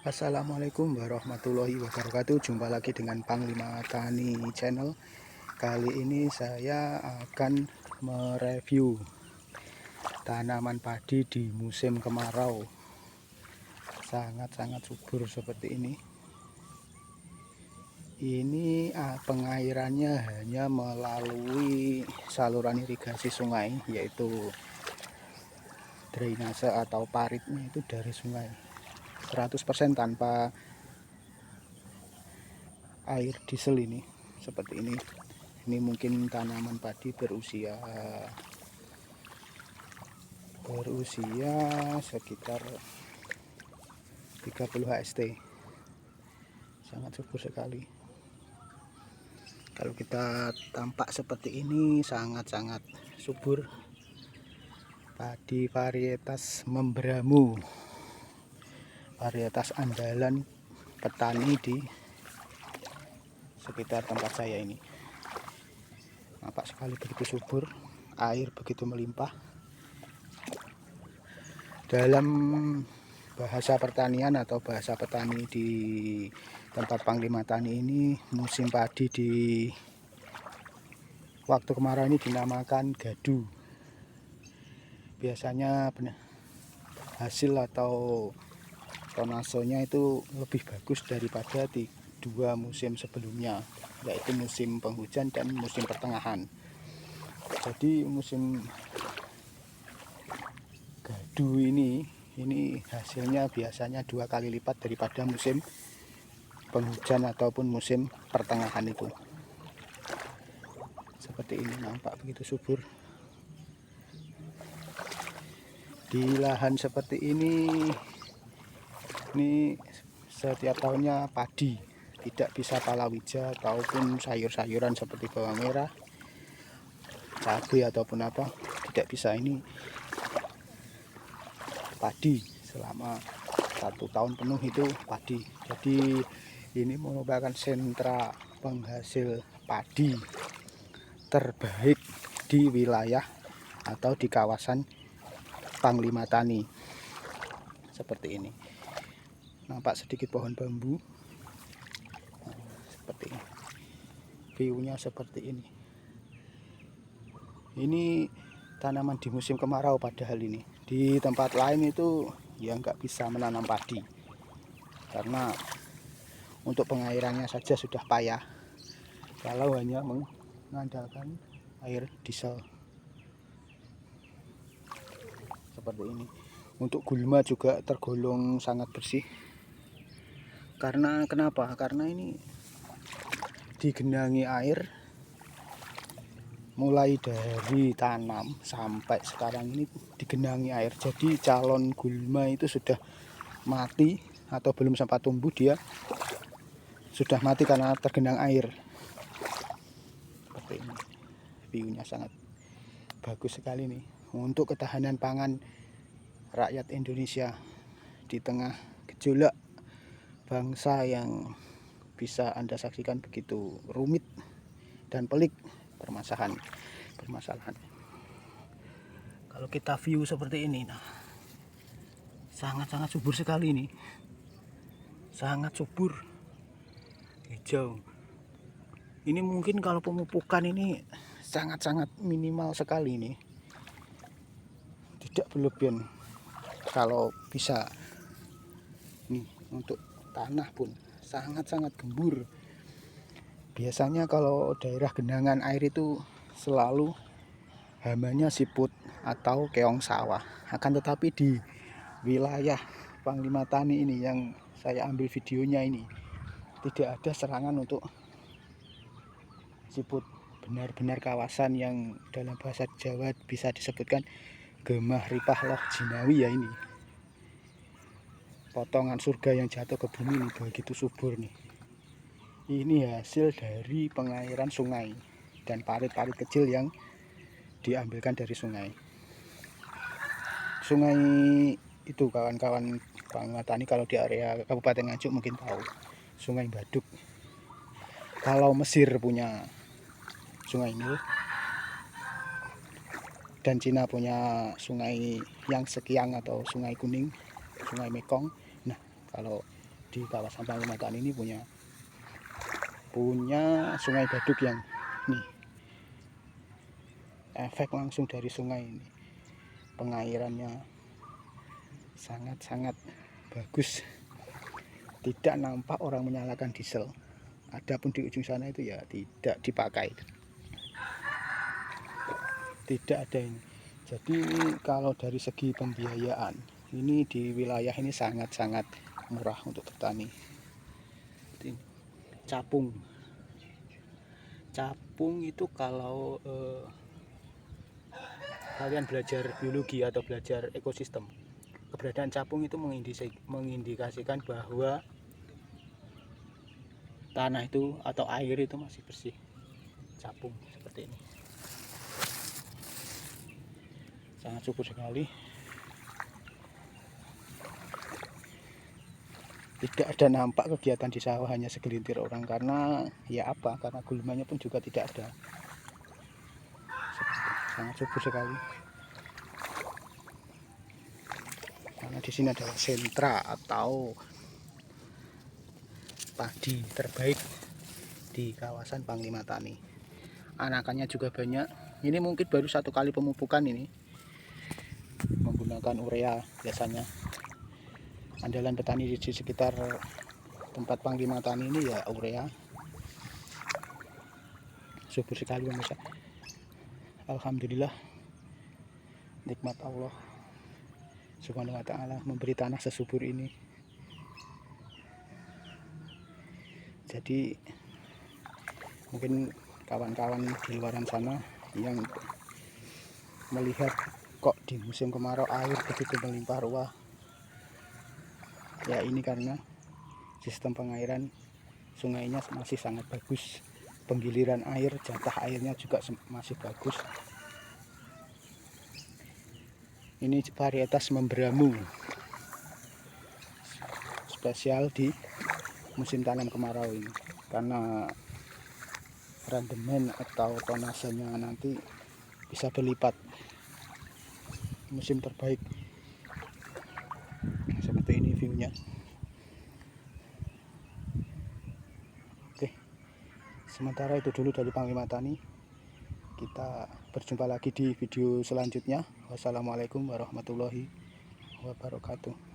Assalamualaikum warahmatullahi wabarakatuh. Jumpa lagi dengan Panglima Tani Channel. Kali ini saya akan mereview tanaman padi di musim kemarau. Sangat-sangat subur seperti ini. Ini pengairannya hanya melalui saluran irigasi sungai, yaitu drainase atau paritnya itu dari sungai. 100% tanpa air diesel. Ini seperti ini mungkin tanaman padi berusia sekitar 30 HST. Sangat subur sekali. Kalau kita tampak seperti ini, sangat-sangat subur. Padi varietas Membramu, varietas andalan petani di sekitar tempat saya ini. Nampak sekali begitu subur, air begitu melimpah. Dalam bahasa pertanian atau bahasa petani di tempat Panglima Tani ini, musim padi di waktu kemarau ini dinamakan gadu. Biasanya hasil atau tonasenya itu lebih bagus daripada di dua musim sebelumnya, yaitu musim penghujan dan musim pertengahan. Jadi musim gadu ini hasilnya biasanya 2 kali lipat daripada musim penghujan ataupun musim pertengahan itu. Seperti ini, nampak begitu subur. Di lahan seperti ini setiap tahunnya padi, tidak bisa palawija ataupun sayur-sayuran seperti bawang merah, cabai ataupun apa, tidak bisa. Ini padi selama 1 tahun penuh itu padi. Jadi ini merupakan sentra penghasil padi terbaik di wilayah atau di kawasan Panglima Tani. Seperti ini, nampak sedikit pohon bambu. Seperti ini, view-nya seperti ini. Ini tanaman di musim kemarau, padahal ini di tempat lain itu ya nggak bisa menanam padi, karena untuk pengairannya saja sudah payah kalau hanya mengandalkan air diesel. Seperti ini. Untuk gulma juga tergolong sangat bersih. Karena kenapa? Karena ini digenangi air mulai dari tanam sampai sekarang ini digenangi air. Jadi calon gulma itu sudah mati atau belum sempat tumbuh, dia sudah mati karena tergenang air. Seperti ini. View-nya sangat bagus sekali nih untuk ketahanan pangan rakyat Indonesia di tengah gejolak bangsa yang bisa Anda saksikan begitu rumit dan pelik permasalahan. Kalau kita view seperti ini, nah, sangat-sangat subur sekali ini. Sangat subur, hijau. Ini mungkin kalau pemupukan ini sangat-sangat minimal sekali ini, tidak berlebihan. Kalau bisa nih, untuk tanah pun sangat-sangat gembur. Biasanya kalau daerah genangan air itu selalu hamanya siput atau keong sawah. Akan tetapi di wilayah Panglima Tani ini yang saya ambil videonya ini, tidak ada serangan untuk siput. Benar-benar kawasan yang dalam bahasa Jawa bisa disebutkan gemah ripah loh jinawi ya. Ini potongan surga yang jatuh ke bumi ini, begitu subur nih. Ini hasil dari pengairan sungai dan parit-parit kecil yang diambilkan dari sungai. Sungai itu kawan-kawan Panglima Tani kalau di area Kabupaten Nganjuk mungkin tahu, Sungai Baduk. Kalau Mesir punya Sungai Nil dan Cina punya sungai yang sekiang atau Sungai Kuning, Sungai Mekong. Nah, kalau di kawasan Panglima Tani ini punya Sungai Baduk yang nih, efek langsung dari sungai ini, pengairannya sangat-sangat bagus, tidak nampak orang menyalakan diesel. Adapun di ujung sana itu ya tidak dipakai, tidak ada ini. Jadi kalau dari segi pembiayaan ini di wilayah ini sangat-sangat murah untuk bertani. Capung itu kalau kalian belajar biologi atau belajar ekosistem, keberadaan capung itu mengindikasikan bahwa tanah itu atau air itu masih bersih. Capung seperti ini sangat subur sekali. Tidak ada nampak kegiatan di sawah, hanya segelintir orang. Karena ya apa, karena gulmanya pun juga tidak ada. Sangat subur sekali. Karena di sini adalah sentra atau padi terbaik di kawasan Panglima Tani. Anakannya juga banyak. Ini mungkin baru 1 kali pemupukan ini menggunakan urea. Biasanya andalan petani di sekitar tempat Panglima Tani ini ya urea. Subur sekali pemirsa. Alhamdulillah, nikmat Allah Subhanahu wa ta'ala memberi tanah sesubur ini. Jadi mungkin kawan-kawan di luaran sana yang melihat kok di musim kemarau air begitu melimpah ruah, ya ini karena sistem pengairan sungainya masih sangat bagus. Penggiliran air, jatah airnya juga masih bagus. Ini varietas Membramu, spesial di musim tanam kemarau ini, karena rendemen atau tonasenya nanti bisa berlipat. Musim terbaik seperti ini viewnya. Oke, sementara itu dulu dari Panglima Tani. Kita berjumpa lagi di video selanjutnya. Wassalamualaikum warahmatullahi wabarakatuh.